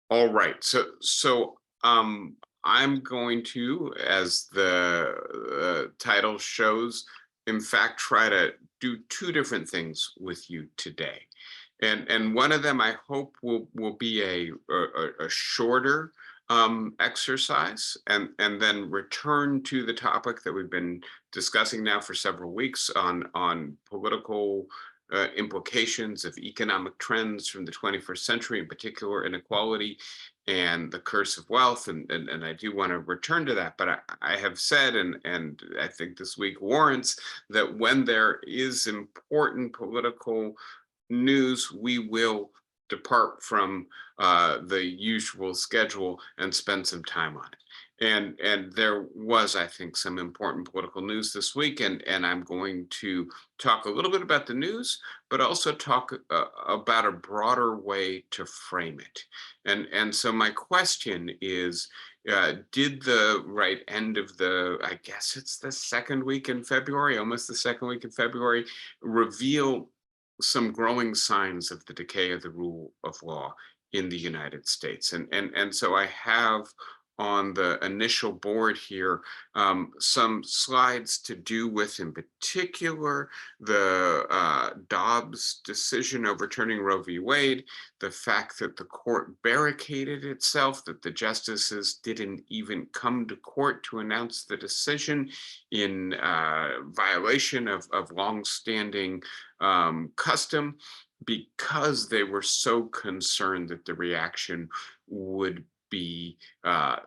All right. I'm going to, as the title shows, in fact, try to do two different things with you today. And one of them I hope will be a shorter exercise, and then return to the topic that we've been discussing now for several weeks on political implications of economic trends from the 21st century, in particular inequality and the curse of wealth. And I do want to return to that. But I have said, and I think this week warrants, that when there is important political news, we will depart from the usual schedule and spend some time on it. And there was, I think, some important political news this week, and I'm going to talk a little bit about the news, but also talk about a broader way to frame it. And so my question is, did the right end of the, I guess it's the second week in February, almost the second week in February, reveal some growing signs of the decay of the rule of law in the United States? And so I have on the initial board here some slides to do with, in particular, the Dobbs decision overturning Roe v. Wade, the fact that the court barricaded itself, that the justices didn't even come to court to announce the decision in violation of longstanding custom, because they were so concerned that the reaction would be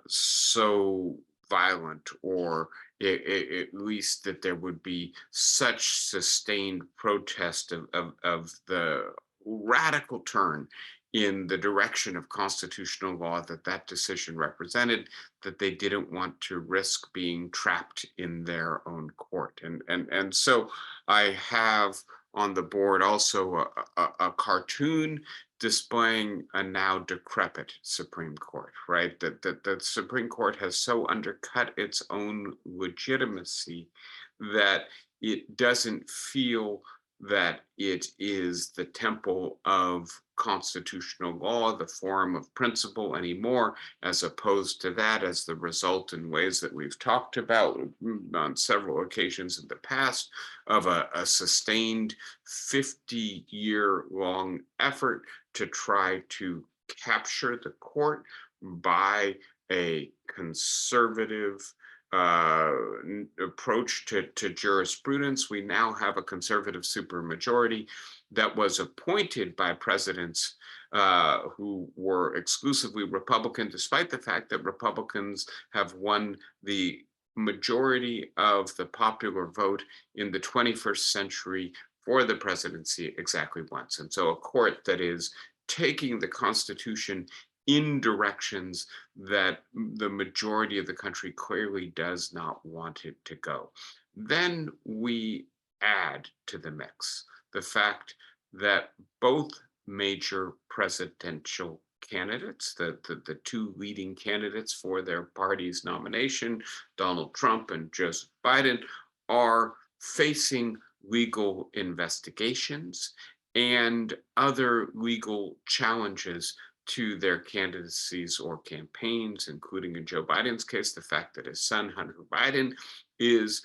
so violent, or at least that there would be such sustained protest of the radical turn in the direction of constitutional law that that decision represented, that they didn't want to risk being trapped in their own court. And so I have on the board also a cartoon displaying a now decrepit Supreme Court, right? That the Supreme Court has so undercut its own legitimacy that it doesn't feel that it is the temple of constitutional law, the forum of principle anymore, as opposed to that, as the result, in ways that we've talked about on several occasions in the past, of a sustained 50-year-long effort to try to capture the court by a conservative approach to jurisprudence. We now have a conservative supermajority that was appointed by presidents who were exclusively Republican, despite the fact that Republicans have won the majority of the popular vote in the 21st century for the presidency exactly once. And so a court that is taking the Constitution in directions that the majority of the country clearly does not want it to go. Then we add to the mix the fact that both major presidential candidates, the two leading candidates for their party's nomination, Donald Trump and Joseph Biden, are facing legal investigations and other legal challenges to their candidacies or campaigns, including in Joe Biden's case, the fact that his son, Hunter Biden, is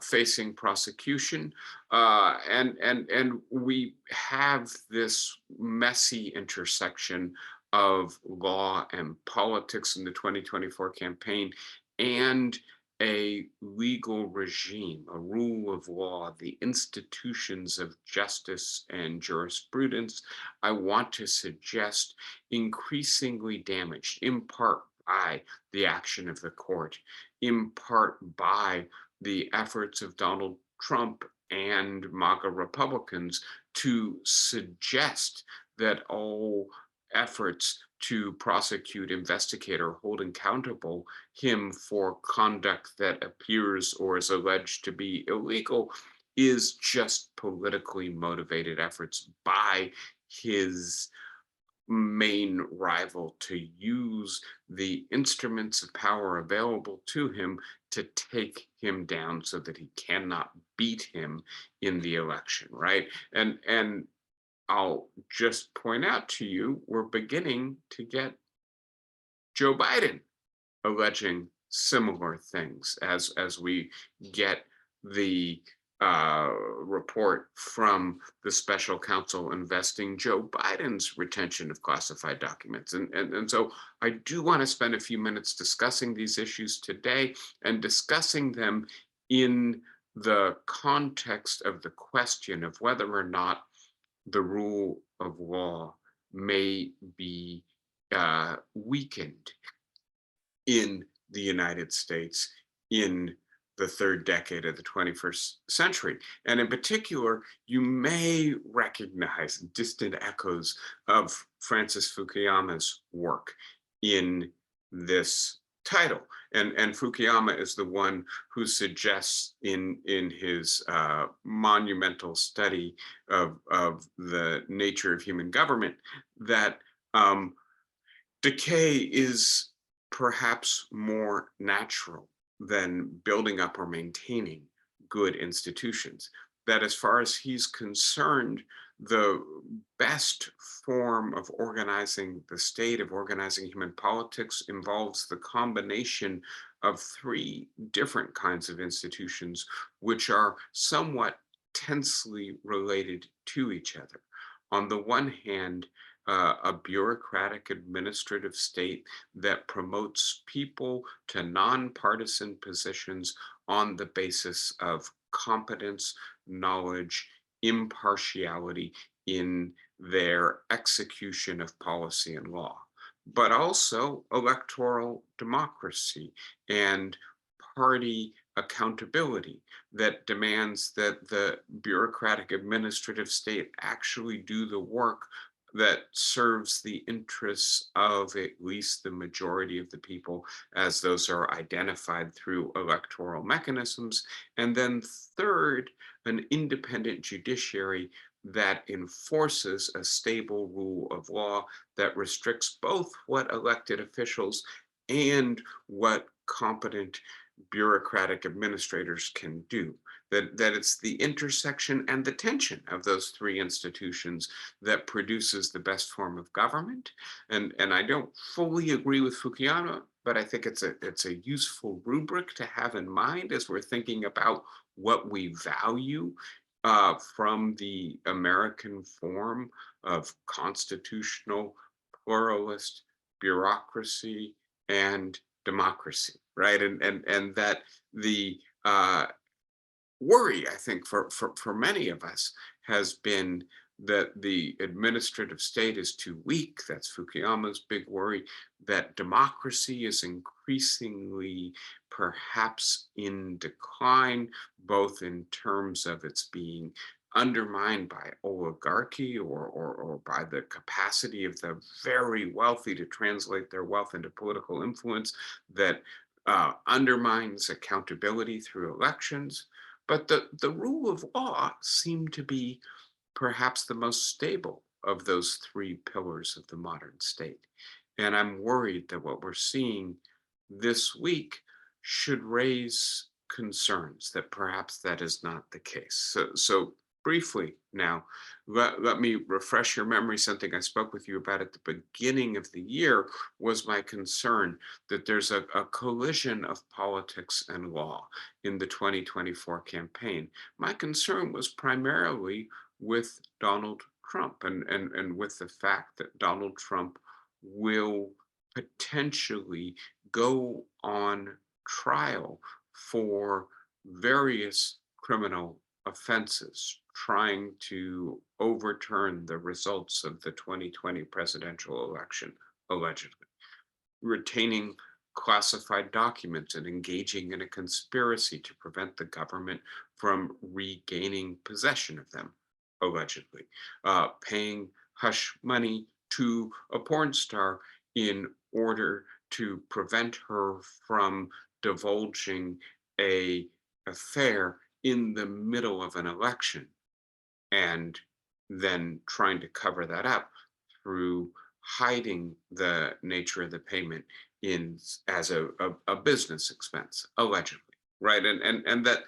facing prosecution. And we have this messy intersection of law and politics in the 2024 campaign, and a legal regime, a rule of law, the institutions of justice and jurisprudence, I want to suggest, increasingly damaged, in part by the action of the court, in part by the efforts of Donald Trump and MAGA Republicans to suggest that all efforts to prosecute, investigate, or hold accountable him for conduct that appears or is alleged to be illegal is just politically motivated efforts by his main rival to use the instruments of power available to him to take him down so that he cannot beat him in the election, right? And I'll just point out to you, we're beginning to get Joe Biden alleging similar things as we get the report from the special counsel investing Joe Biden's retention of classified documents. And so I do want to spend a few minutes discussing these issues today and discussing them in the context of the question of whether or not the rule of law may be weakened in the United States in the third decade of the 21st century. And in particular, you may recognize distant echoes of Francis Fukuyama's work in this title. And Fukuyama is the one who suggests in his monumental study of the nature of human government that decay is perhaps more natural than building up or maintaining good institutions. That as far as he's concerned, the best form of organizing the state, of organizing human politics, involves the combination of three different kinds of institutions, which are somewhat tensely related to each other. On the one hand, a bureaucratic administrative state that promotes people to nonpartisan positions on the basis of competence, knowledge, impartiality in their execution of policy and law, but also electoral democracy and party accountability that demands that the bureaucratic administrative state actually do the work that serves the interests of at least the majority of the people, as those are identified through electoral mechanisms. And then third, an independent judiciary that enforces a stable rule of law that restricts both what elected officials and what competent bureaucratic administrators can do. That it's the intersection and the tension of those three institutions that produces the best form of government. And I don't fully agree with Fukuyama, but I think it's a useful rubric to have in mind as we're thinking about what we value from the American form of constitutional, pluralist bureaucracy and democracy, right? And that the worry, I think, for many of us has been that the administrative state is too weak. That's Fukuyama's big worry, that democracy is increasingly perhaps in decline, both in terms of its being undermined by oligarchy or by the capacity of the very wealthy to translate their wealth into political influence, that undermines accountability through elections. But the rule of law seemed to be perhaps the most stable of those three pillars of the modern state. And I'm worried that what we're seeing this week should raise concerns that perhaps that is not the case. So briefly now, let me refresh your memory. Something I spoke with you about at the beginning of the year was my concern that there's a collision of politics and law in the 2024 campaign. My concern was primarily with Donald Trump and with the fact that Donald Trump will potentially go on trial for various criminal offenses, trying to overturn the results of the 2020 presidential election, allegedly, retaining classified documents and engaging in a conspiracy to prevent the government from regaining possession of them, allegedly, paying hush money to a porn star in order to prevent her from divulging a affair in the middle of an election, and then trying to cover that up through hiding the nature of the payment in as a business expense, allegedly, right? And that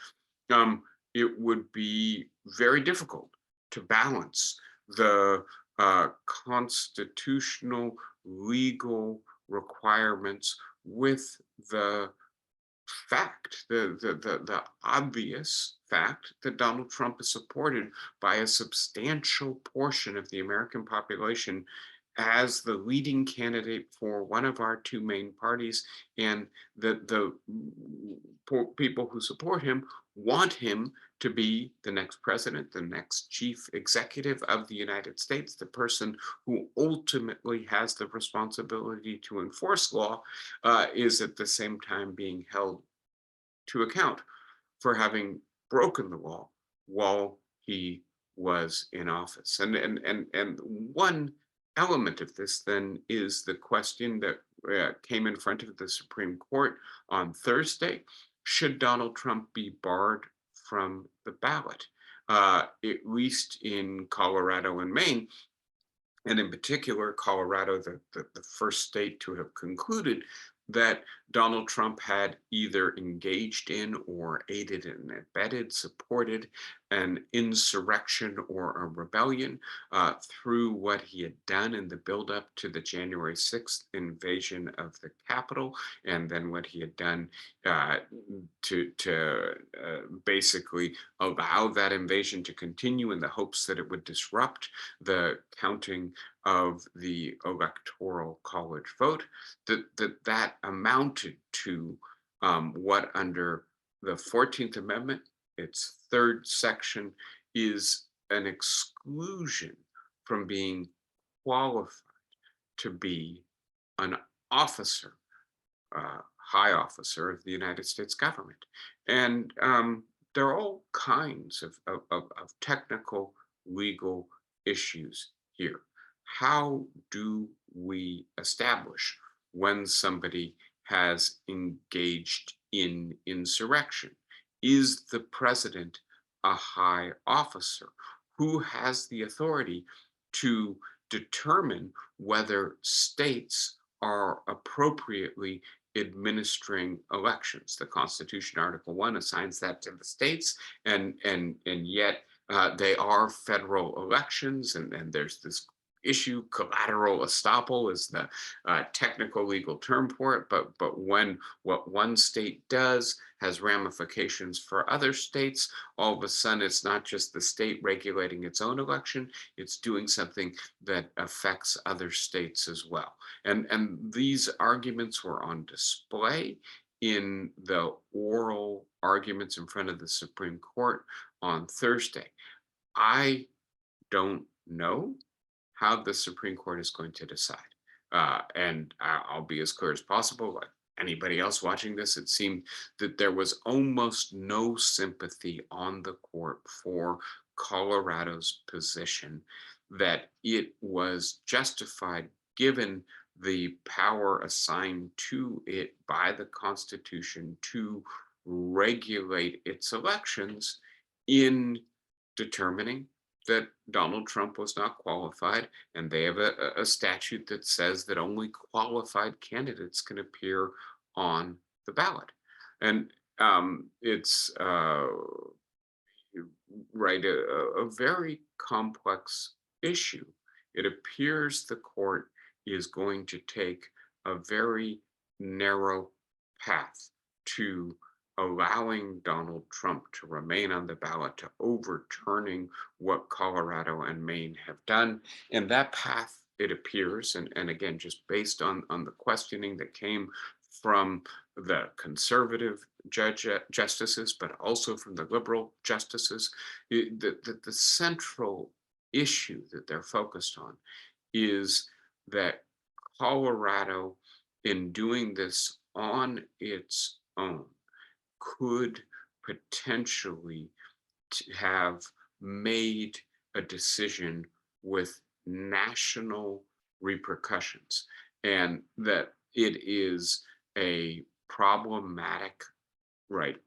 it would be very difficult to balance the constitutional, legal requirements with the the obvious fact that Donald Trump is supported by a substantial portion of the American population as the leading candidate for one of our two main parties, and the people who support him want him to be the next president, the next chief executive of the United States, the person who ultimately has the responsibility to enforce law, is at the same time being held to account for having broken the law while he was in office. And one element of this then is the question that came in front of the Supreme Court on Thursday: should Donald Trump be barred from the ballot? At least in Colorado and Maine, and in particular, Colorado, the first state to have concluded that Donald Trump had either engaged in or aided and abetted, supported an insurrection or a rebellion through what he had done in the buildup to the January 6th invasion of the Capitol, and then what he had done uh, to basically allow that invasion to continue in the hopes that it would disrupt the counting of the electoral college vote, that amounted to what under the 14th Amendment, its third section, is an exclusion from being qualified to be an officer, high officer of the United States government. And there are all kinds of technical legal issues here. How do we establish when somebody has engaged in insurrection? Is the president a high officer? Who has the authority to determine whether states are appropriately administering elections? The Constitution, Article 1, assigns that to the states, and yet they are federal elections, and there's this issue. Collateral estoppel is the technical legal term for it, but when what one state does has ramifications for other states, all of a sudden it's not just the state regulating its own election, it's doing something that affects other states as well. And these arguments were on display in the oral arguments in front of the Supreme Court on Thursday. I don't know how the Supreme Court is going to decide. And I'll be as clear as possible. Like anybody else watching this, it seemed that there was almost no sympathy on the court for Colorado's position, that it was justified given the power assigned to it by the Constitution to regulate its elections in determining that Donald Trump was not qualified, and they have a statute that says that only qualified candidates can appear on the ballot. And it's right a very complex issue. It appears the court is going to take a very narrow path to allowing Donald Trump to remain on the ballot, to overturning what Colorado and Maine have done. And that path, it appears, and again, just based on the questioning that came from the conservative justices, but also from the liberal justices, the central issue that they're focused on is that Colorado, in doing this on its own, could potentially have made a decision with national repercussions, and that it is a problematic, right,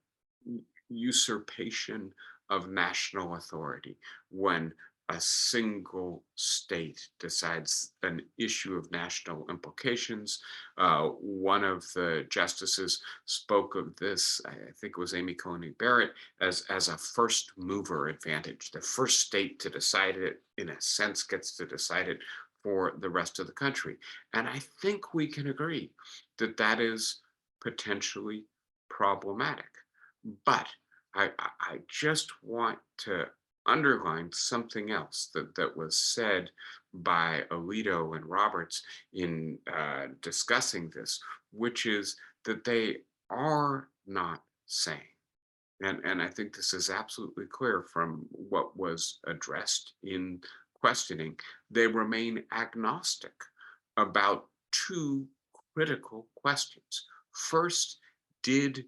usurpation of national authority when a single state decides an issue of national implications. One of the justices spoke of this, I think it was Amy Coney Barrett, as a first mover advantage. The first state to decide it, in a sense, gets to decide it for the rest of the country. And I think we can agree that that is potentially problematic. But I just want to underline something else that was said by Alito and Roberts in discussing this, which is that they are not saying, and I think this is absolutely clear from what was addressed in questioning, they remain agnostic about two critical questions. First, did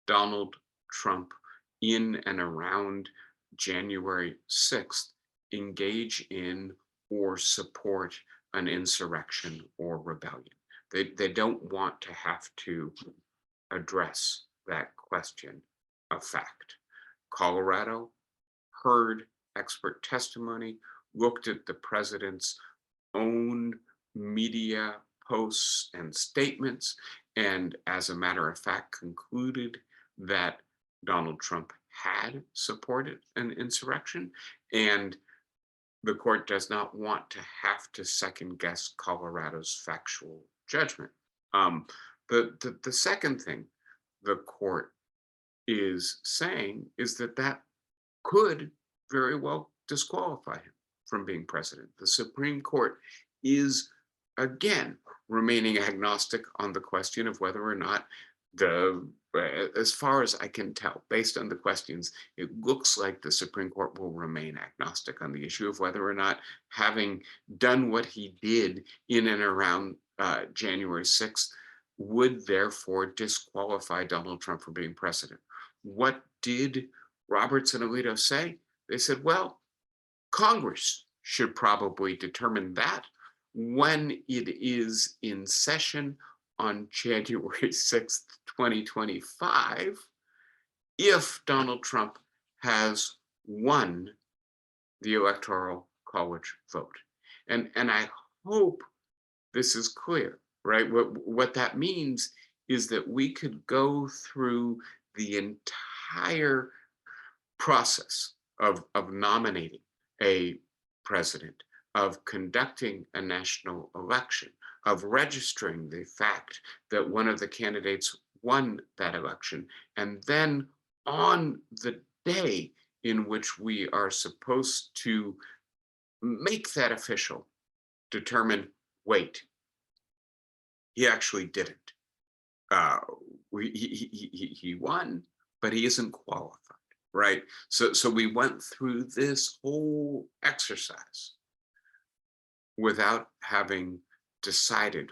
Donald Trump in and around January 6th engage in or support an insurrection or rebellion? They don't want to have to address that question of fact. Colorado heard expert testimony, looked at the president's own media posts and statements, and as a matter of fact, concluded that Donald Trump had supported an insurrection. And the court does not want to have to second guess Colorado's factual judgment. Um, the second thing the court is saying is that that could very well disqualify him from being president. The Supreme Court is again remaining agnostic on the question of whether or not as far as I can tell, based on the questions, it looks like the Supreme Court will remain agnostic on the issue of whether or not, having done what he did in and around January 6th, would therefore disqualify Donald Trump from being president. What did Roberts and Alito say? They said, well, Congress should probably determine that when it is in session on January 6th, 2025, if Donald Trump has won the Electoral College vote. And I hope this is clear, right? What that means is that we could go through the entire process of nominating a president, of conducting a national election, of registering the fact that one of the candidates won that election, and then on the day in which we are supposed to make that official, determine, wait, he actually didn't. He won, but he isn't qualified, right? So we went through this whole exercise without having decided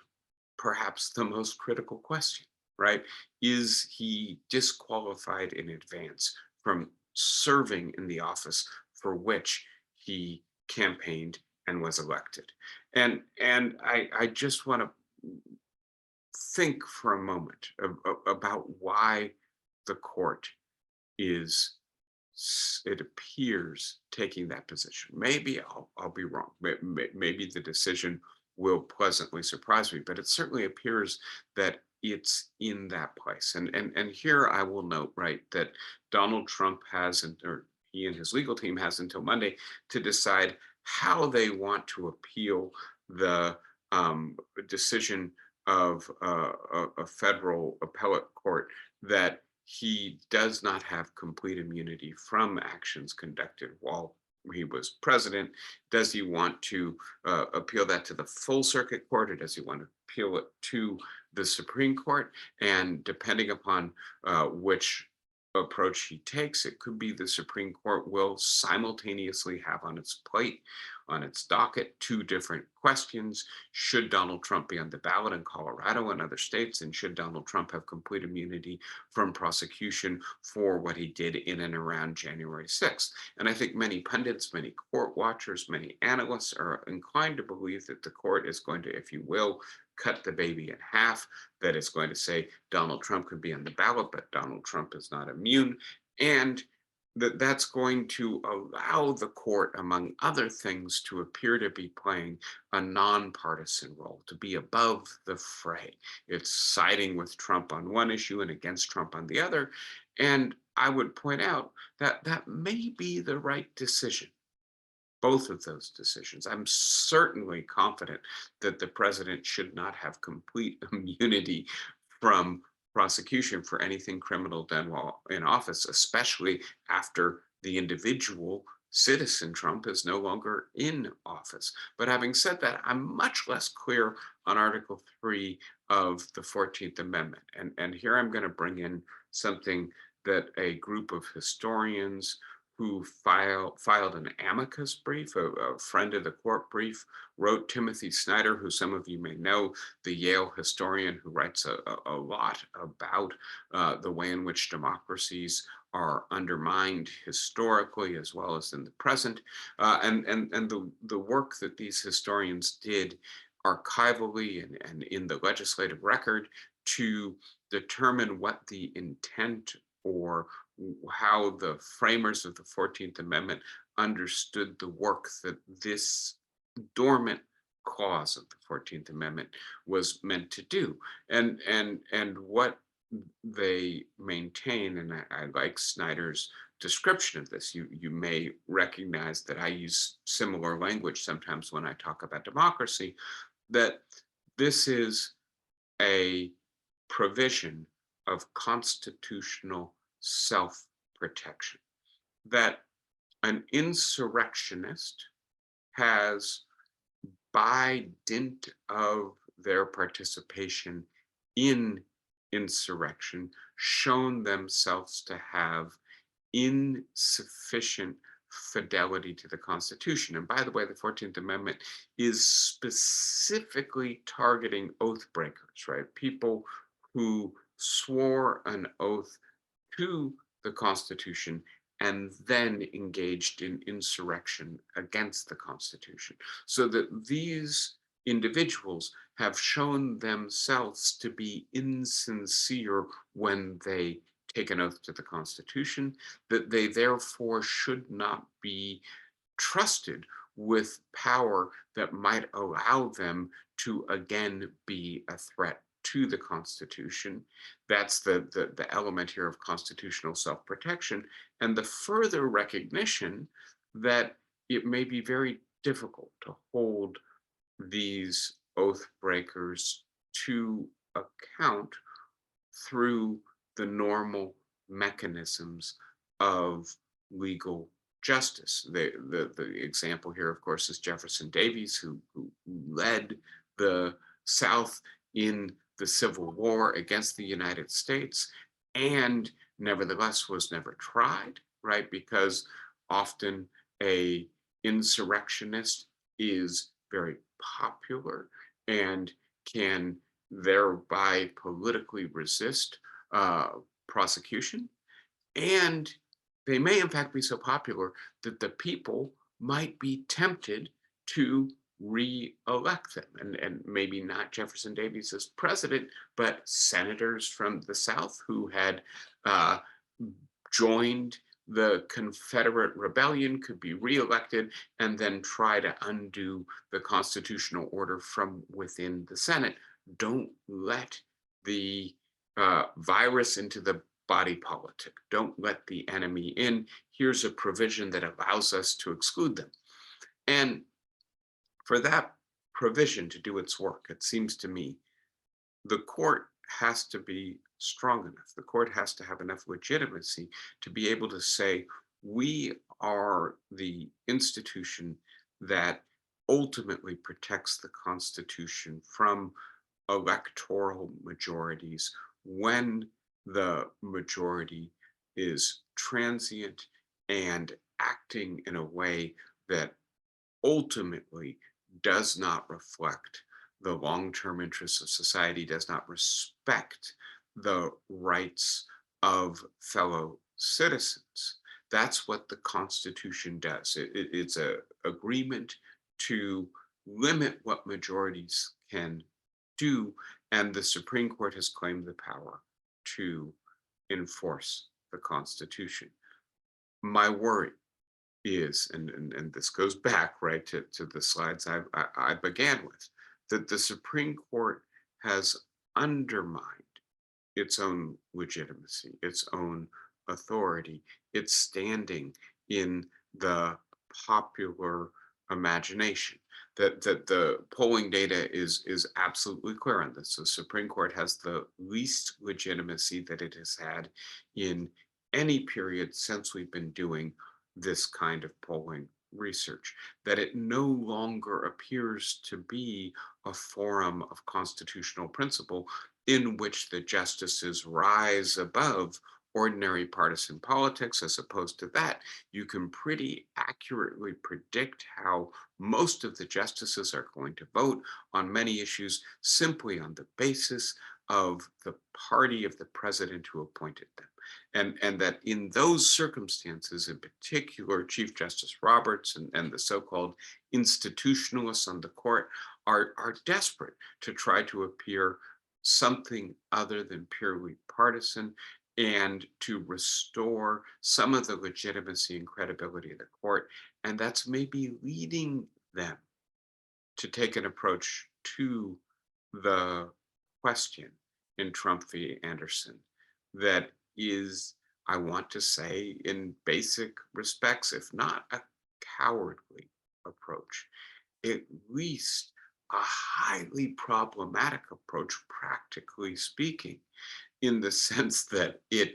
perhaps the most critical question, right? Is he disqualified in advance from serving in the office for which he campaigned and was elected? And I just want to think for a moment about why the court is, it appears, taking that position. Maybe I'll be wrong. Maybe the decision will pleasantly surprise me, but it certainly appears that it's in that place. And here I will note, right, that Donald Trump has, or he and his legal team has until Monday to decide how they want to appeal the decision of a federal appellate court that he does not have complete immunity from actions conducted while he was president. Does he want to appeal that to the full circuit court, or does he want to appeal it to the Supreme Court? And depending upon which approach he takes, it could be the Supreme Court will simultaneously have on its plate, on its docket, two different questions. Should Donald Trump be on the ballot in Colorado and other states? And should Donald Trump have complete immunity from prosecution for what he did in and around January 6th? And I think many pundits, many court watchers, many analysts are inclined to believe that the court is going to, if you will, cut the baby in half, that is going to say Donald Trump could be on the ballot, but Donald Trump is not immune. And that's going to allow the court, among other things, to appear to be playing a nonpartisan role, to be above the fray. It's siding with Trump on one issue and against Trump on the other. And I would point out that that may be the right decision. both of those decisions. I'm certainly confident that the president should not have complete immunity from prosecution for anything criminal done while in office, especially after the individual citizen Trump is no longer in office. But having said that, I'm much less clear on Article 3 of the 14th Amendment. And here I'm going to bring in something that a group of historians who filed an amicus brief, a friend of the court brief, wrote. Timothy Snyder, who some of you may know, the Yale historian who writes a lot about the way in which democracies are undermined historically as well as in the present, and the work that these historians did archivally and in the legislative record to determine what the intent or how the framers of the 14th Amendment understood the work that this dormant clause of the 14th Amendment was meant to do. And what they maintain, and I like Snyder's description of this. You may recognize that I use similar language sometimes when I talk about democracy, that this is a provision of constitutional self-protection, that an insurrectionist has, by dint of their participation in insurrection, shown themselves to have insufficient fidelity to the Constitution. And by the way, the 14th Amendment is specifically targeting oath breakers, right? People who swore an oath to the Constitution and then engaged in insurrection against the Constitution. So that these individuals have shown themselves to be insincere when they take an oath to the Constitution, that they therefore should not be trusted with power that might allow them to again be a threat to the Constitution. That's the element here of constitutional self-protection, and the further recognition that it may be very difficult to hold these oath breakers to account through the normal mechanisms of legal justice. The example here, of course, is Jefferson Davis, who led the South in the Civil War against the United States, and nevertheless was never tried, right? Because often a insurrectionist is very popular and can thereby politically resist prosecution. And they may in fact be so popular that the people might be tempted to re-elect them. And maybe not Jefferson Davis as president, but senators from the South who had joined the Confederate rebellion could be re-elected and then try to undo the constitutional order from within the Senate. Don't let the virus into the body politic. Don't let the enemy in. Here's a provision that allows us to exclude them. And for that provision to do its work, it seems to me, the court has to be strong enough. The court has to have enough legitimacy to be able to say, we are the institution that ultimately protects the Constitution from electoral majorities when the majority is transient and acting in a way that ultimately does not reflect the long-term interests of society, does not respect the rights of fellow citizens. That's what the Constitution does. It's an agreement to limit what majorities can do, and the Supreme Court has claimed the power to enforce the Constitution. My worry is, and this goes back right to the slides I began with, that the Supreme Court has undermined its own legitimacy, its own authority, its standing in the popular imagination. That the polling data is absolutely clear on this. The Supreme Court has the least legitimacy that it has had in any period since we've been doing this kind of polling research, that it no longer appears to be a forum of constitutional principle in which the justices rise above ordinary partisan politics. As opposed to that, you can pretty accurately predict how most of the justices are going to vote on many issues simply on the basis of the party of the president who appointed them. And that in those circumstances, in particular, Chief Justice Roberts and the so-called institutionalists on the court are desperate to try to appear something other than purely partisan and to restore some of the legitimacy and credibility of the court. And that's maybe leading them to take an approach to the question in Trump v. Anderson that is, I want to say, in basic respects, if not a cowardly approach, at least a highly problematic approach, practically speaking, in the sense that it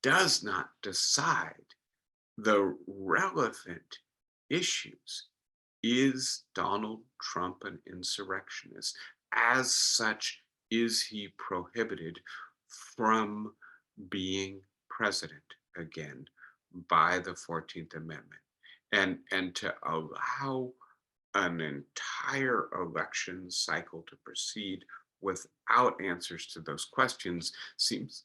does not decide the relevant issues. Is Donald Trump an insurrectionist? As such, is he prohibited from being president again by the 14th Amendment? And to allow an entire election cycle to proceed without answers to those questions seems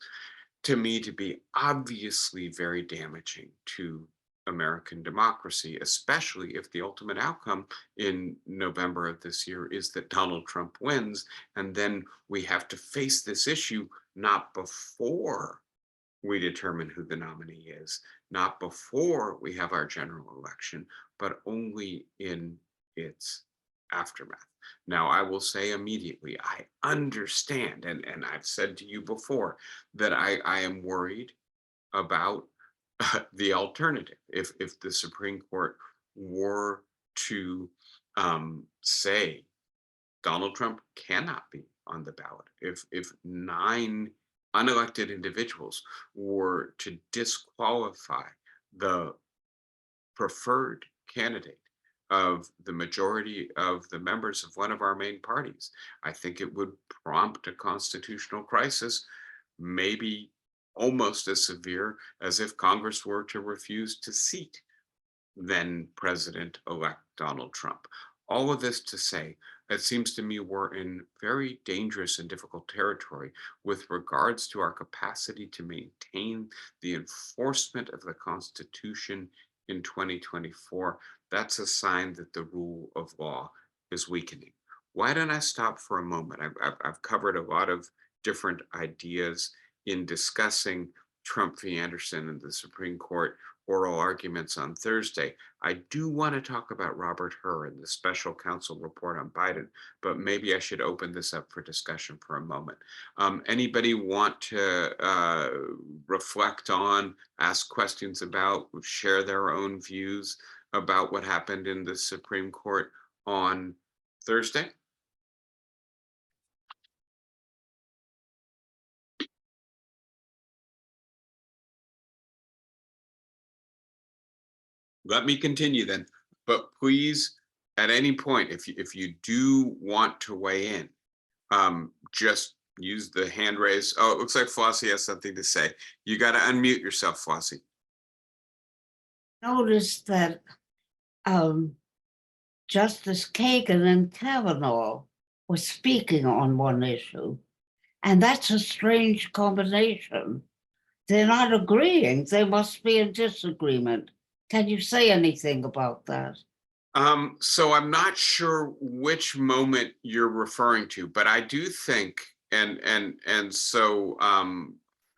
to me to be obviously very damaging to American democracy, especially if the ultimate outcome in November of this year is that Donald Trump wins. And then we have to face this issue not before we determine who the nominee is, not before we have our general election, but only in its aftermath. Now, I will say immediately, I understand, and I've said to you before, that I am worried about the alternative. If the Supreme Court were to say Donald Trump cannot be on the ballot, if 9 unelected individuals were to disqualify the preferred candidate of the majority of the members of one of our main parties, I think it would prompt a constitutional crisis, maybe almost as severe as if Congress were to refuse to seat then President-elect Donald Trump. All of this to say, it seems to me we're in very dangerous and difficult territory with regards to our capacity to maintain the enforcement of the Constitution in 2024. That's a sign that the rule of law is weakening. Why don't I stop for a moment? I've covered a lot of different ideas in discussing Trump v. Anderson and the Supreme Court oral arguments on Thursday. I do want to talk about Robert Hur and the Special Counsel report on Biden, but maybe I should open this up for discussion for a moment. Anybody want to reflect on, ask questions about, share their own views about what happened in the Supreme Court on Thursday? Let me continue then, but please, at any point, if you do want to weigh in, just use the hand raise. Oh, it looks like Flossie has something to say. You got to unmute yourself, Flossie. Notice that Justice Kagan and Kavanaugh were speaking on one issue, and that's a strange combination. They're not agreeing. They must be in disagreement. Can you say anything about that? So I'm not sure which moment you're referring to, but I do think, and so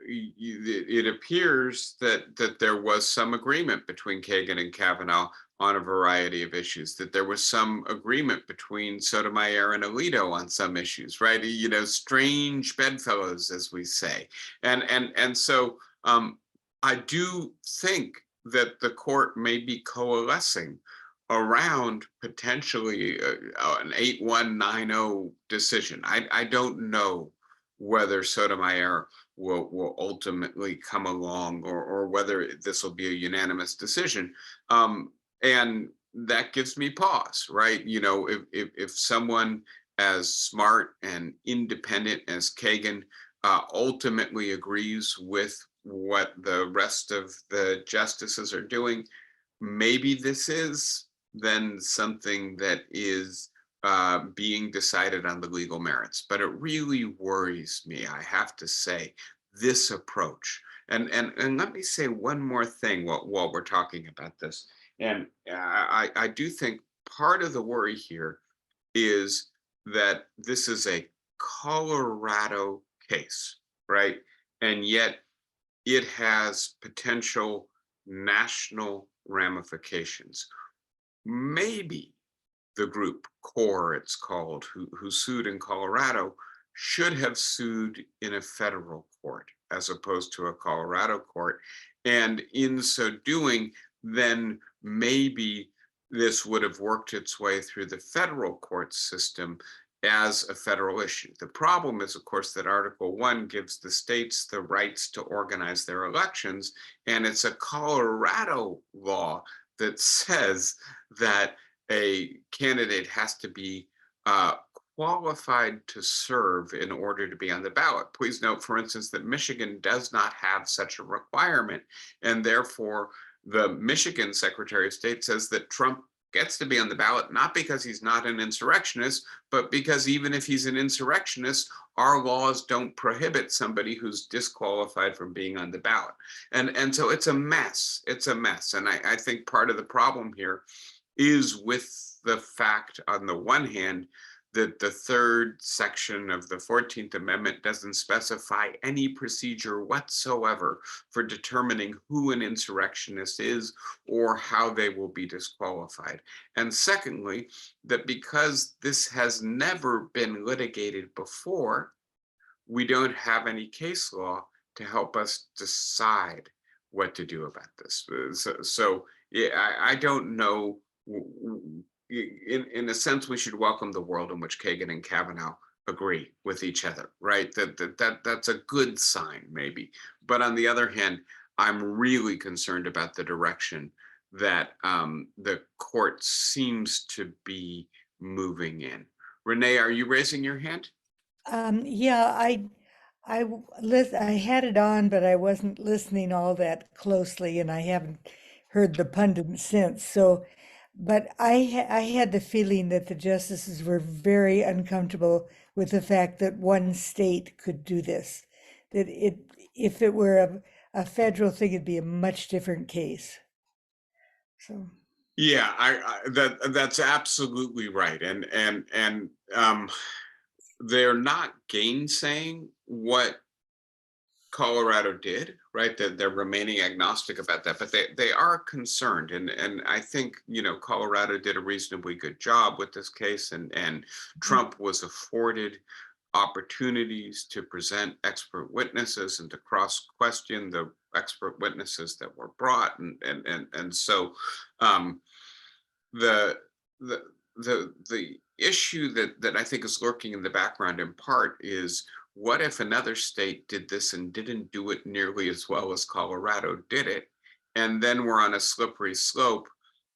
it appears that there was some agreement between Kagan and Kavanaugh on a variety of issues, that there was some agreement between Sotomayor and Alito on some issues, right? You know, strange bedfellows, as we say. And so I do think that the court may be coalescing around potentially an 8190 decision. I don't know whether Sotomayor will ultimately come along, or whether this will be a unanimous decision. And that gives me pause, right? You know, if someone as smart and independent as Kagan ultimately agrees with what the rest of the justices are doing, maybe this is then something that is being decided on the legal merits. But it really worries me, I have to say, this approach. And let me say one more thing while we're talking about this. And I do think part of the worry here is that this is a Colorado case, right? And yet it has potential national ramifications. Maybe the group, CORE it's called, who sued in Colorado, should have sued in a federal court as opposed to a Colorado court. And in so doing, then maybe this would have worked its way through the federal court system as a federal issue. The problem is, of course, that Article 1 gives the states the rights to organize their elections, and it's a Colorado law that says that a candidate has to be qualified to serve in order to be on the ballot. Please note, for instance, that Michigan does not have such a requirement, and therefore the Michigan Secretary of State says that Trump gets to be on the ballot, not because he's not an insurrectionist, but because even if he's an insurrectionist, our laws don't prohibit somebody who's disqualified from being on the ballot. And so it's a mess. It's a mess. And I think part of the problem here is with the fact, on the one hand, that the third section of the 14th Amendment doesn't specify any procedure whatsoever for determining who an insurrectionist is or how they will be disqualified. And secondly, that because this has never been litigated before, we don't have any case law to help us decide what to do about this. So yeah, I don't know. In a sense, we should welcome the world in which Kagan and Kavanaugh agree with each other, right? That's a good sign, maybe. But on the other hand, I'm really concerned about the direction that the court seems to be moving in. Renee, are you raising your hand? Yeah, I had it on, but I wasn't listening all that closely, and I haven't heard the pundit since. So, but I had the feeling that the justices were very uncomfortable with the fact that one state could do this. That if it were a federal thing, it'd be a much different case. So, Yeah, that's absolutely right. And they're not gainsaying what Colorado did, right? That they're remaining agnostic about that, but they are concerned, and I think, you know, Colorado did a reasonably good job with this case, and Trump was afforded opportunities to present expert witnesses and to cross question the expert witnesses that were brought, and so the the the issue that I think is lurking in the background in part is, what if another state did this and didn't do it nearly as well as Colorado did it? And then we're on a slippery slope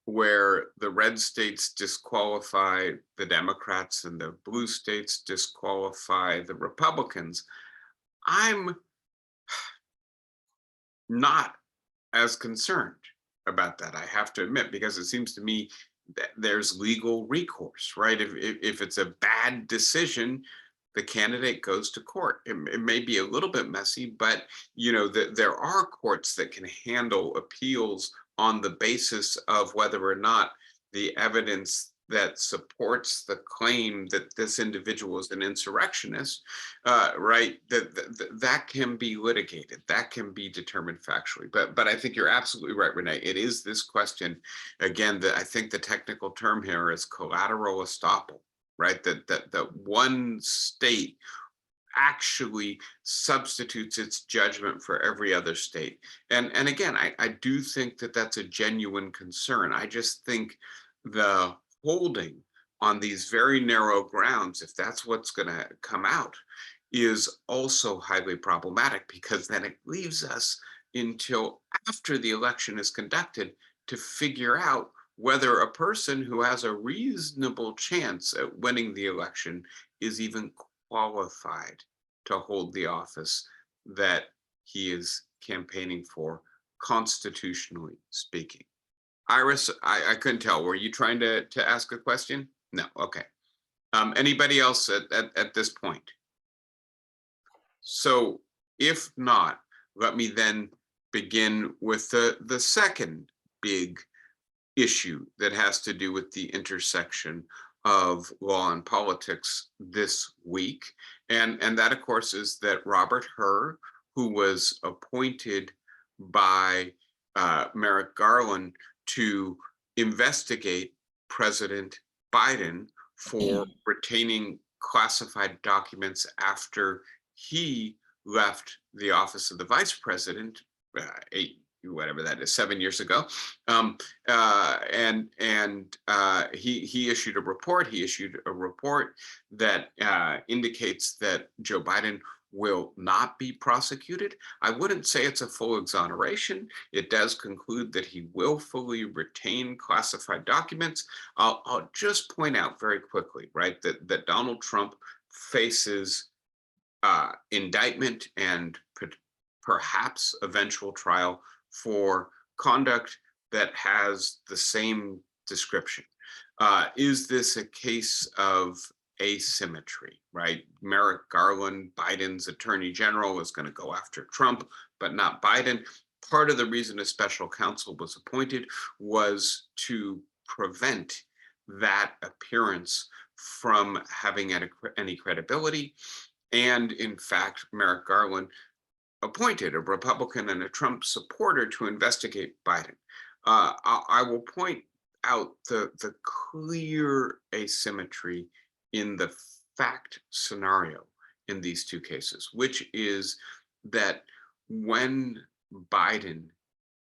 where the red states disqualify the Democrats and the blue states disqualify the Republicans. I'm not as concerned about that, I have to admit, because it seems to me that there's legal recourse, right? If it's a bad decision, the candidate goes to court. It may be a little bit messy, but you know, there are courts that can handle appeals on the basis of whether or not the evidence that supports the claim that this individual is an insurrectionist, right? That can be litigated. That can be determined factually. But I think you're absolutely right, Renee. It is this question again that I think the technical term here is collateral estoppel, right? That one state actually substitutes its judgment for every other state. And again, I do think that that's a genuine concern. I just think the holding on these very narrow grounds, if that's what's going to come out, is also highly problematic, because then it leaves us until after the election is conducted to figure out whether a person who has a reasonable chance at winning the election is even qualified to hold the office that he is campaigning for, constitutionally speaking. Iris, I couldn't tell. Were you trying to ask a question? No. Okay. Anybody else at this point? So if not, let me then begin with the second big issue that has to do with the intersection of law and politics this week. And that, of course, is that Robert Hur, who was appointed by Merrick Garland to investigate President Biden for retaining classified documents after he left the office of the vice president, whatever that is, 7 years ago. He issued a report. He issued a report that indicates that Joe Biden will not be prosecuted. I wouldn't say it's a full exoneration. It does conclude that he willfully retained classified documents. I'll just point out very quickly, right, that Donald Trump faces indictment and perhaps eventual trial for conduct that has the same description. Is this a case of asymmetry, right? Merrick Garland, Biden's attorney general, is going to go after Trump, but not Biden. Part of the reason a special counsel was appointed was to prevent that appearance from having any credibility. And in fact, Merrick Garland appointed a Republican and a Trump supporter to investigate Biden. I will point out the clear asymmetry in the fact scenario in these two cases, which is that when Biden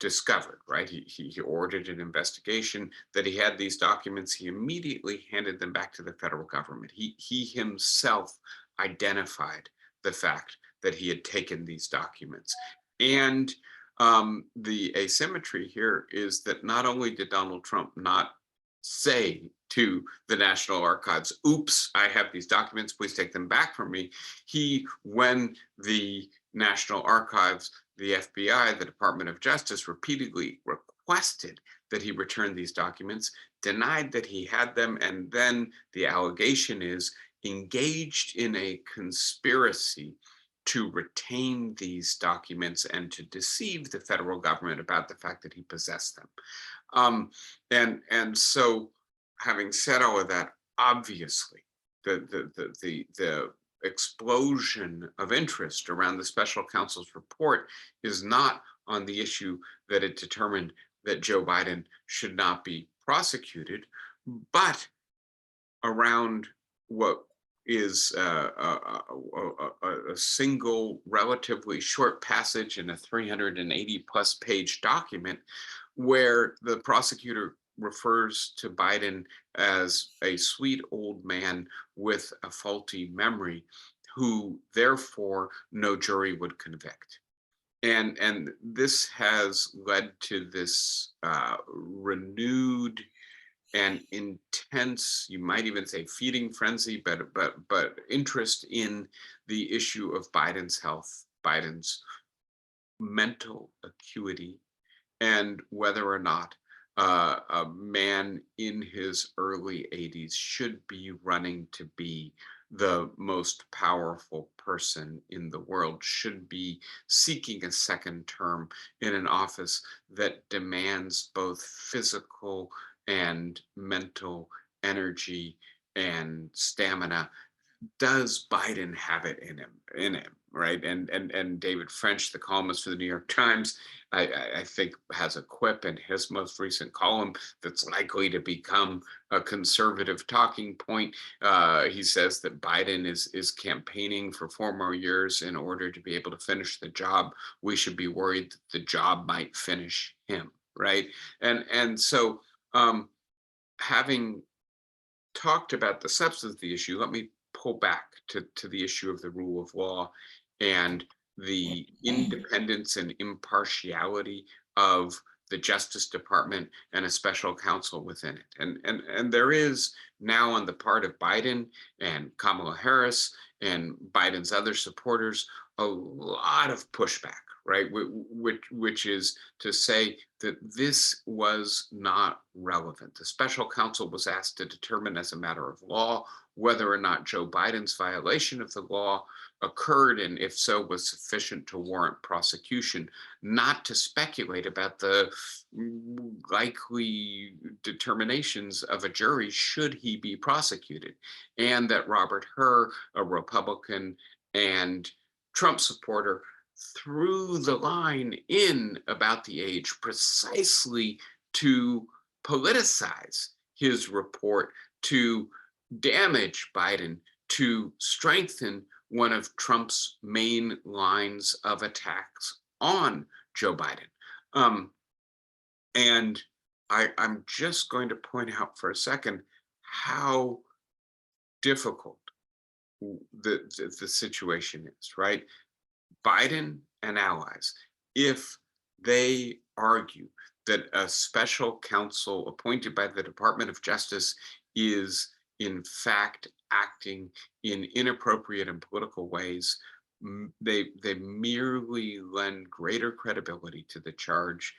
discovered, right, he ordered an investigation, that he had these documents, he immediately handed them back to the federal government. He himself identified the fact that he had taken these documents. And the asymmetry here is that not only did Donald Trump not say to the National Archives, oops, I have these documents, please take them back from me. When the National Archives, the FBI, the Department of Justice repeatedly requested that he return these documents, denied that he had them, and then the allegation is engaged in a conspiracy to retain these documents and to deceive the federal government about the fact that he possessed them. And so, having said all of that, obviously, the explosion of interest around the special counsel's report is not on the issue that it determined that Joe Biden should not be prosecuted, but around what is a single relatively short passage in a 380 plus page document where the prosecutor refers to Biden as a sweet old man with a faulty memory, who therefore no jury would convict. And this has led to this renewed and intense, you might even say feeding frenzy, but interest in the issue of Biden's health, Biden's mental acuity, and whether or not a man in his early 80s should be running to be the most powerful person in the world, should be seeking a second term in an office that demands both physical and mental energy and stamina does Biden have it in him, right? And David French, the columnist for the New York Times, I think has a quip in his most recent column that's likely to become a conservative talking point. He says that Biden is campaigning for 4 more years in order to be able to finish the job. We should be worried that the job might finish him, right? And so having talked about the substance of the issue, let me pull back to the issue of the rule of law and the independence and impartiality of the Justice Department and a special counsel within it. And there is now on the part of Biden and Kamala Harris and Biden's other supporters a lot of pushback, right? Which is to say that this was not relevant. The special counsel was asked to determine as a matter of law whether or not Joe Biden's violation of the law occurred, and if so, was sufficient to warrant prosecution, not to speculate about the likely determinations of a jury should he be prosecuted. And that Robert Hur, a Republican and Trump supporter, threw the line in about the age precisely to politicize his report, to damage Biden, to strengthen one of Trump's main lines of attacks on Joe Biden. And I'm just going to point out for a second how difficult the situation is, right? Biden and allies, if they argue that a special counsel appointed by the Department of Justice is in fact acting in inappropriate and political ways, they merely lend greater credibility to the charge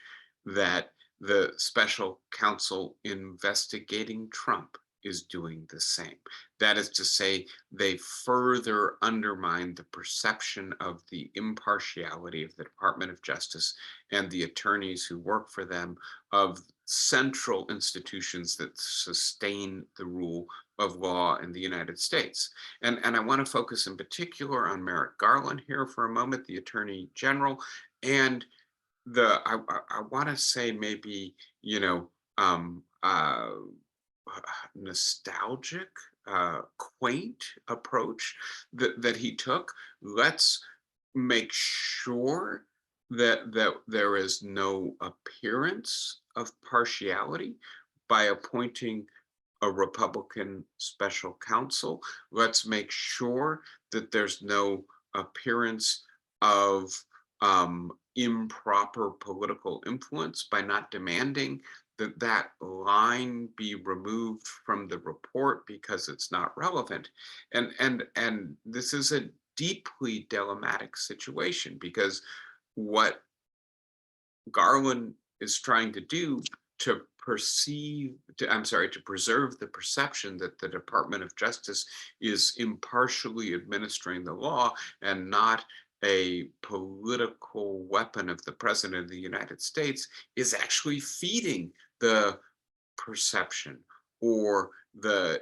that the special counsel investigating Trump is doing the same. That is to say, they further undermine the perception of the impartiality of the Department of Justice and the attorneys who work for them, of central institutions that sustain the rule of law in the United States. And I want to focus in particular on Merrick Garland here for a moment, the Attorney General, and I want to say maybe, nostalgic, quaint approach that he took. Let's make sure that there is no appearance of partiality by appointing a Republican special counsel. Let's make sure that there's no appearance of improper political influence by not demanding that line be removed from the report because it's not relevant. And this is a deeply dilemmatic situation, because what Garland is trying to do to preserve the perception that the Department of Justice is impartially administering the law and not a political weapon of the President of the United States, is actually feeding the perception or the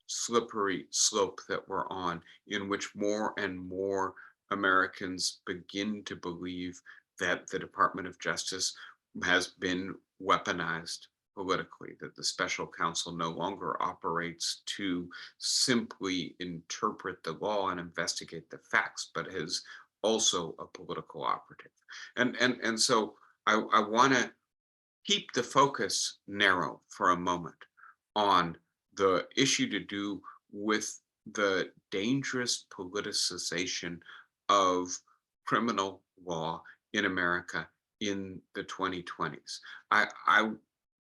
slippery slope that we're on, in which more and more Americans begin to believe that the Department of Justice has been weaponized politically, that the special counsel no longer operates to simply interpret the law and investigate the facts, but is also a political operative. And so I want to keep the focus narrow for a moment on the issue to do with the dangerous politicization of criminal law in America in the 2020s. I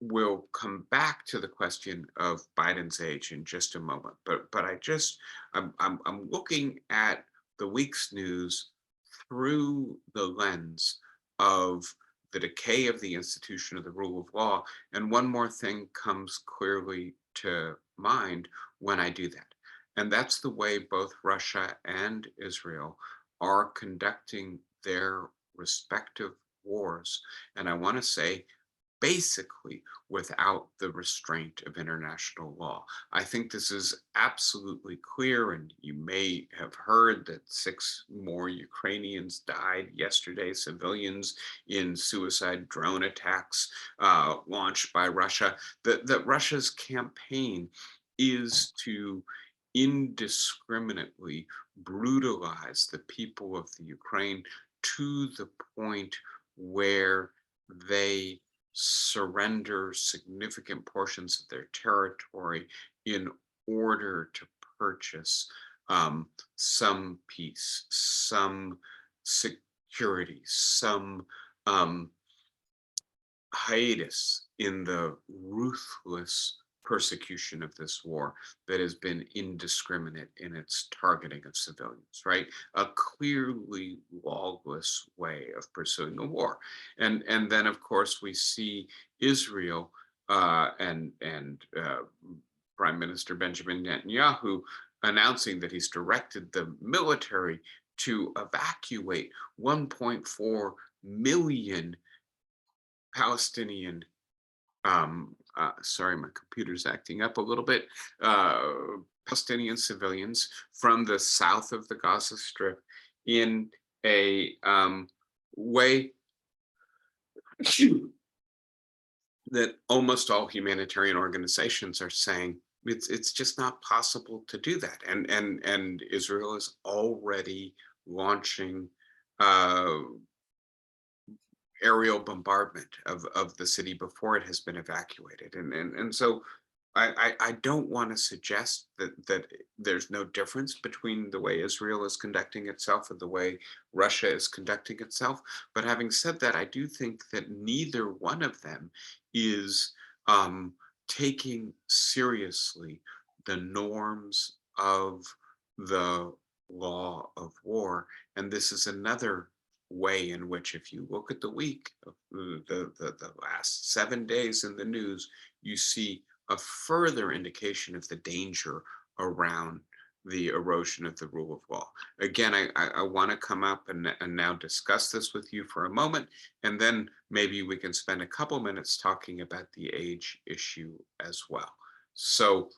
will come back to the question of Biden's age in just a moment, but I'm looking at the week's news through the lens of the decay of the institution of the rule of law. And one more thing comes clearly to mind when I do that. And that's the way both Russia and Israel are conducting their respective wars. And I want to say, basically without the restraint of international law. I think this is absolutely clear, and you may have heard that 6 more Ukrainians died yesterday, civilians, in suicide drone attacks launched by Russia. That Russia's campaign is to indiscriminately brutalize the people of the Ukraine to the point where they surrender significant portions of their territory in order to purchase some peace, some security, some um, hiatus in the ruthless persecution of this war that has been indiscriminate in its targeting of civilians, right? A clearly lawless way of pursuing a war. And then of course we see Israel and Prime Minister Benjamin Netanyahu announcing that he's directed the military to evacuate 1.4 million Palestinian, sorry, my computer's acting up a little bit, Palestinian civilians from the south of the Gaza Strip in a way that almost all humanitarian organizations are saying it's just not possible to do that. And Israel is already launching aerial bombardment of the city before it has been evacuated. And so I don't want to suggest that there's no difference between the way Israel is conducting itself and the way Russia is conducting itself. But having said that, I do think that neither one of them is taking seriously the norms of the law of war. And this is another way in which, if you look at the week of the last 7 days in the news, you see a further indication of the danger around the erosion of the rule of law. Again, I want to come up and now discuss this with you for a moment, and then maybe we can spend a couple minutes talking about the age issue as well. So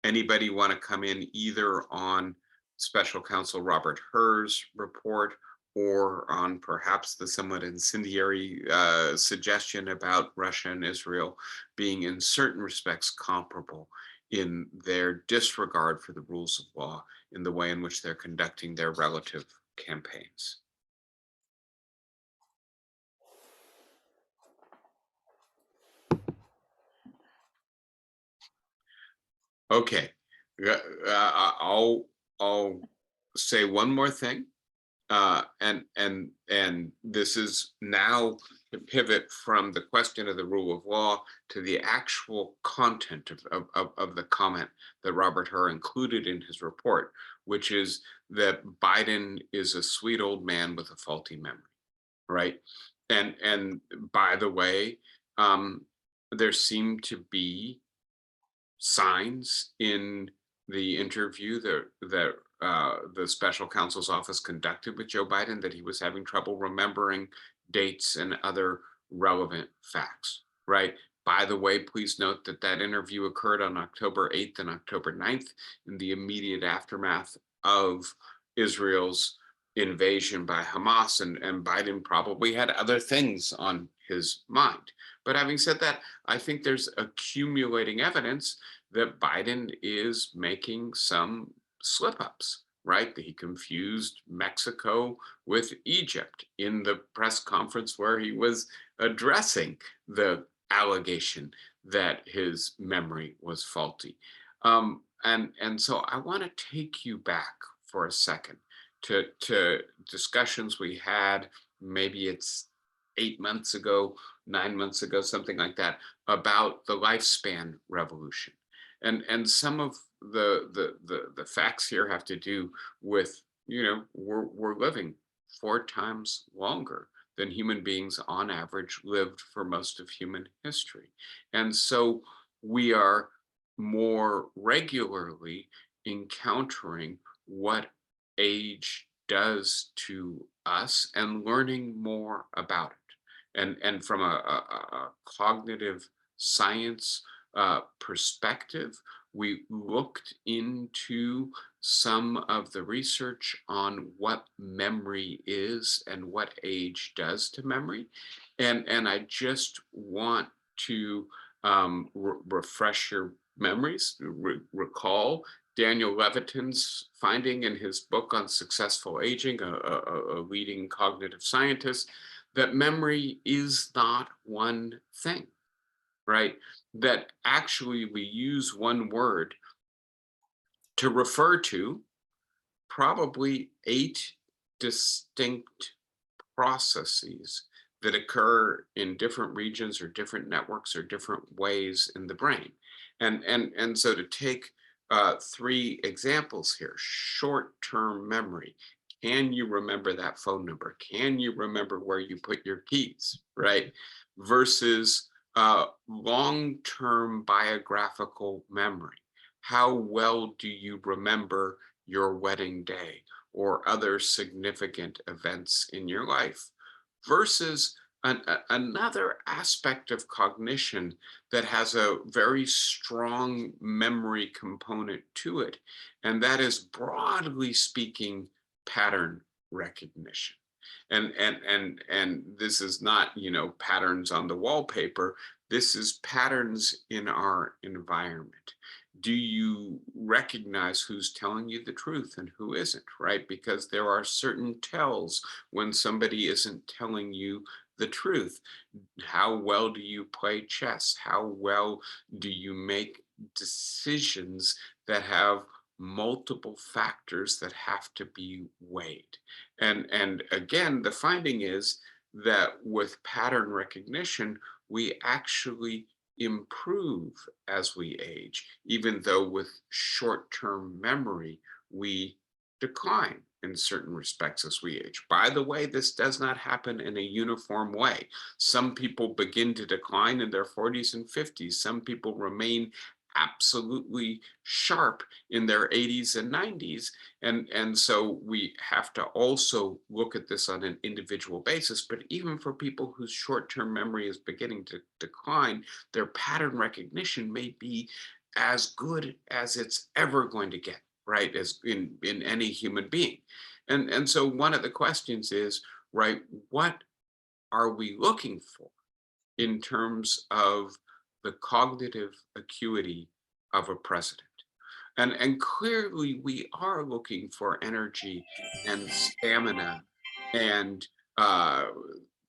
anybody want to come in either on Special Counsel Robert Hur's report or on perhaps the somewhat incendiary suggestion about Russia and Israel being in certain respects comparable in their disregard for the rules of law in the way in which they're conducting their relative campaigns? Okay, I'll say one more thing. And this is now to pivot from the question of the rule of law to the actual content of the comment that Robert Hur included in his report, which is that Biden is a sweet old man with a faulty memory, right? And by the way, there seem to be signs in the interview that the special counsel's office conducted with Joe Biden that he was having trouble remembering dates and other relevant facts, right? By the way, please note that that interview occurred on October 8th and October 9th in the immediate aftermath of Israel's invasion by Hamas, and Biden probably had other things on his mind. But having said that, I think there's accumulating evidence that Biden is making some slip ups, right? That he confused Mexico with Egypt in the press conference where he was addressing the allegation that his memory was faulty. And so I want to take you back for a second to discussions we had, maybe it's 8 months ago, 9 months ago, something like that, about the lifespan revolution. And some of the facts here have to do with, we're living 4 times longer than human beings on average lived for most of human history. And so we are more regularly encountering what age does to us and learning more about it. And from a cognitive science perspective, we looked into some of the research on what memory is and what age does to memory. And I just want to refresh your memories, recall Daniel Levitin's finding in his book on successful aging, a leading cognitive scientist, that memory is not one thing, right? That actually we use one word to refer to probably 8 distinct processes that occur in different regions or different networks or different ways in the brain. And so to take 3 examples here: short-term memory. Can you remember that phone number? Can you remember where you put your keys, right? Versus long-term biographical memory. How well do you remember your wedding day or other significant events in your life? Versus another aspect of cognition that has a very strong memory component to it, and that is, broadly speaking, pattern recognition. And this is not, patterns on the wallpaper. This is patterns in our environment. Do you recognize who's telling you the truth and who isn't, right? Because there are certain tells when somebody isn't telling you the truth. How well do you play chess? How well do you make decisions that have multiple factors that have to be weighed? And again, the finding is that with pattern recognition, we actually improve as we age, even though with short-term memory, we decline in certain respects as we age. By the way, this does not happen in a uniform way. Some people begin to decline in their 40s and 50s. Some people remain absolutely sharp in their 80s and 90s. And so we have to also look at this on an individual basis. But even for people whose short-term memory is beginning to decline, their pattern recognition may be as good as it's ever going to get, right, as in any human being. And so one of the questions is, right, what are we looking for in terms of the cognitive acuity of a president? And clearly we are looking for energy and stamina and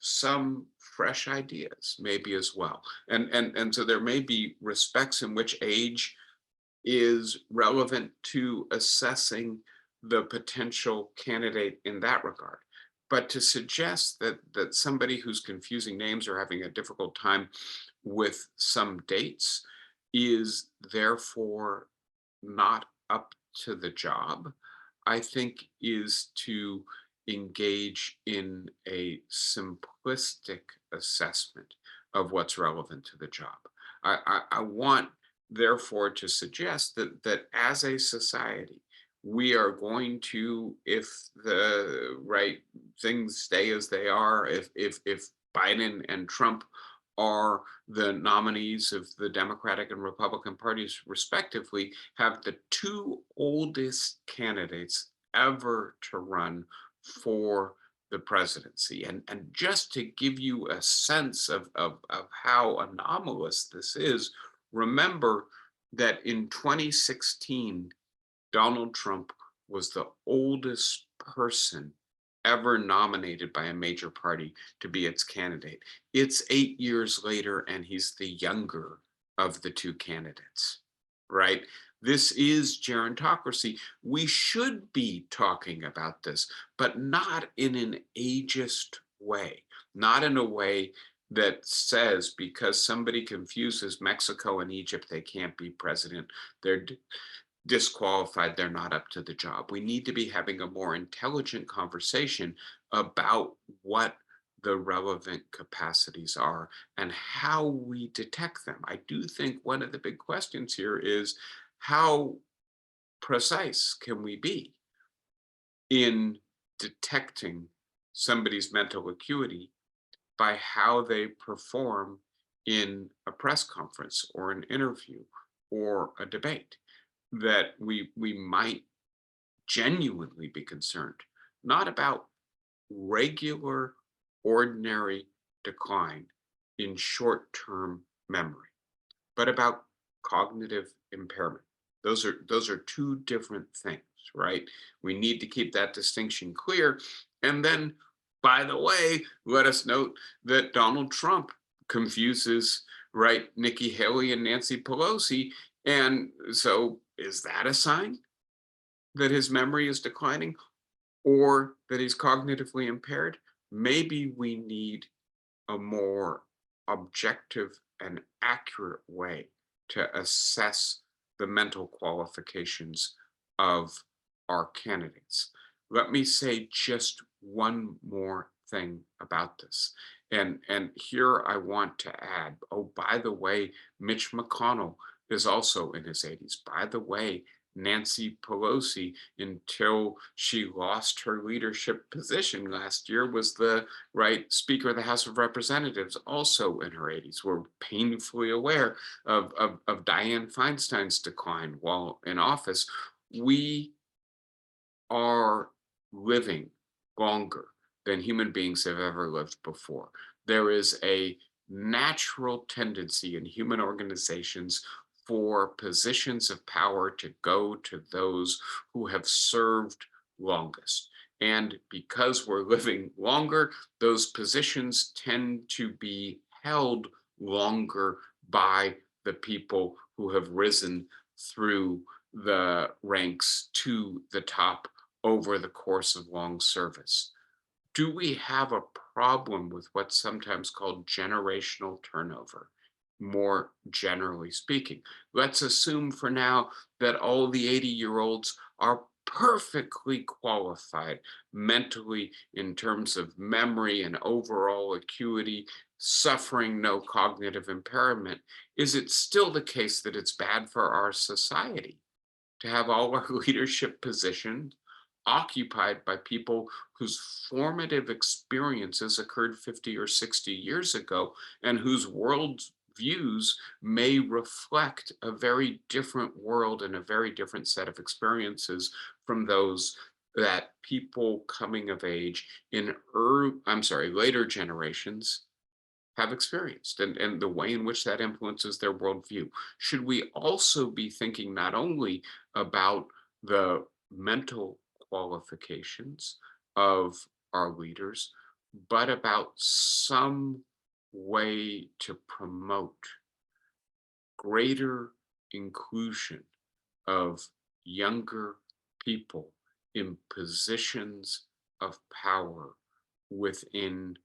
some fresh ideas maybe as well. And so there may be respects in which age is relevant to assessing the potential candidate in that regard. But to suggest that somebody who's confusing names or having a difficult time with some dates is therefore not up to the job, I think is to engage in a simplistic assessment of what's relevant to the job. I want, therefore, to suggest that as a society, we are going to, if the right things stay as they are, if Biden and Trump are the nominees of the Democratic and Republican parties respectively, have the 2 oldest candidates ever to run for the presidency. And just to give you a sense of how anomalous this is, remember that in 2016, Donald Trump was the oldest person ever nominated by a major party to be its candidate. It's 8 years later, and he's the younger of the 2 candidates, right? This is gerontocracy. We should be talking about this, but not in an ageist way, not in a way that says because somebody confuses Mexico and Egypt, they can't be president. They're disqualified, they're not up to the job. We need to be having a more intelligent conversation about what the relevant capacities are and how we detect them. I do think one of the big questions here is how precise can we be in detecting somebody's mental acuity by how they perform in a press conference or an interview or a debate, that we might genuinely be concerned, not about regular, ordinary decline in short-term memory, but about cognitive impairment. Those are two different things, right? We need to keep that distinction clear. And then, by the way, let us note that Donald Trump confuses, right, Nikki Haley and Nancy Pelosi. And so is that a sign that his memory is declining or that he's cognitively impaired? Maybe we need a more objective and accurate way to assess the mental qualifications of our candidates. Let me say just one more thing about this. And here I want to add, oh, by the way, Mitch McConnell is also in his 80s. By the way, Nancy Pelosi, until she lost her leadership position last year, was the right Speaker of the House of Representatives, also in her 80s. We're painfully aware of Dianne Feinstein's decline while in office. We are living longer than human beings have ever lived before. There is a natural tendency in human organizations for positions of power to go to those who have served longest. And because we're living longer, those positions tend to be held longer by the people who have risen through the ranks to the top over the course of long service. Do we have a problem with what's sometimes called generational turnover, more generally speaking? Let's assume for now that all the 80-year-olds are perfectly qualified mentally in terms of memory and overall acuity, suffering no cognitive impairment. Is it still the case that it's bad for our society to have all our leadership positions occupied by people whose formative experiences occurred 50 or 60 years ago and whose world views may reflect a very different world and a very different set of experiences from those that people coming of age in later generations have experienced, and the way in which that influences their worldview? Should we also be thinking not only about the mental qualifications of our leaders, but about some way to promote greater inclusion of younger people in positions of power within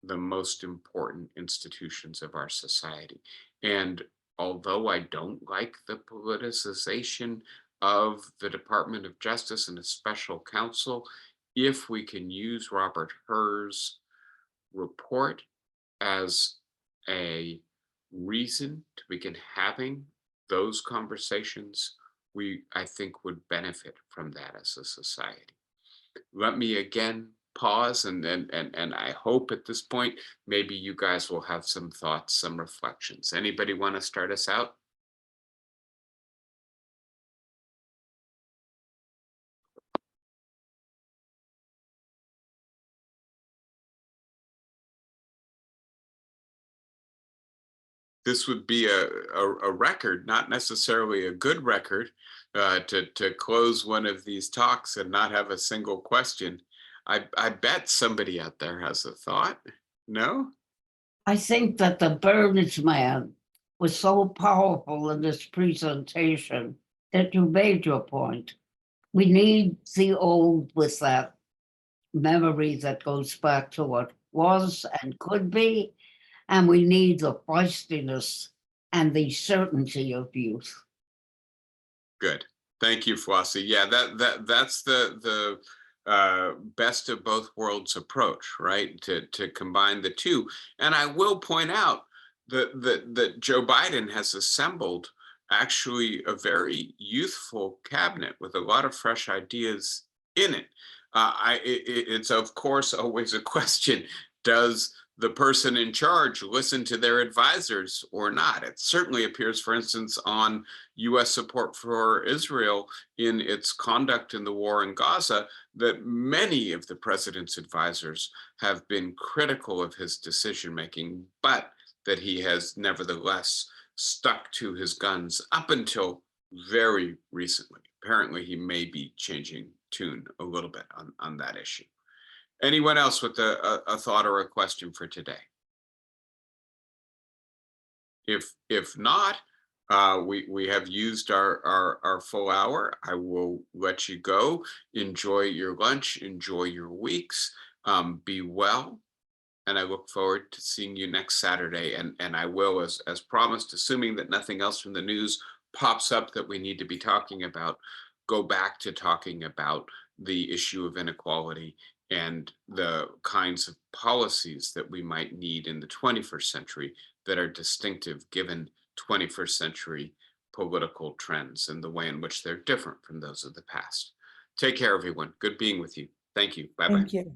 the most important institutions of our society? And although I don't like the politicization of the Department of Justice and the Special Counsel, if we can use Robert Herr's report as a reason to begin having those conversations, I think, would benefit from that as a society. Let me again pause, and I hope at this point, maybe you guys will have some thoughts, some reflections. Anybody want to start us out? This would be a record, not necessarily a good record, to close one of these talks and not have a single question. I bet somebody out there has a thought. No? I think that the Burns man was so powerful in this presentation that you made your point. We need the old with that memory that goes back to what was and could be, and we need the feistiness and the certainty of youth. Good. Thank you, Flossie. Yeah, that's the best of both worlds approach, right? To combine the two. And I will point out that Joe Biden has assembled actually a very youthful cabinet with a lot of fresh ideas in it. It's of course always a question: does the person in charge listened to their advisors or not. It certainly appears, for instance, on US support for Israel in its conduct in the war in Gaza, that many of the president's advisors have been critical of his decision making, but that he has nevertheless stuck to his guns up until very recently. Apparently, he may be changing tune a little bit on that issue. Anyone else with a thought or a question for today? If not, we have used our full hour. I will let you go. Enjoy your lunch. Enjoy your weeks. Be well. And I look forward to seeing you next Saturday. And I will, as promised, assuming that nothing else from the news pops up that we need to be talking about, go back to talking about the issue of inequality and the kinds of policies that we might need in the 21st century that are distinctive given 21st century political trends and the way in which they're different from those of the past. Take care, everyone. Good being with you. Thank you. Bye-bye. Thank you.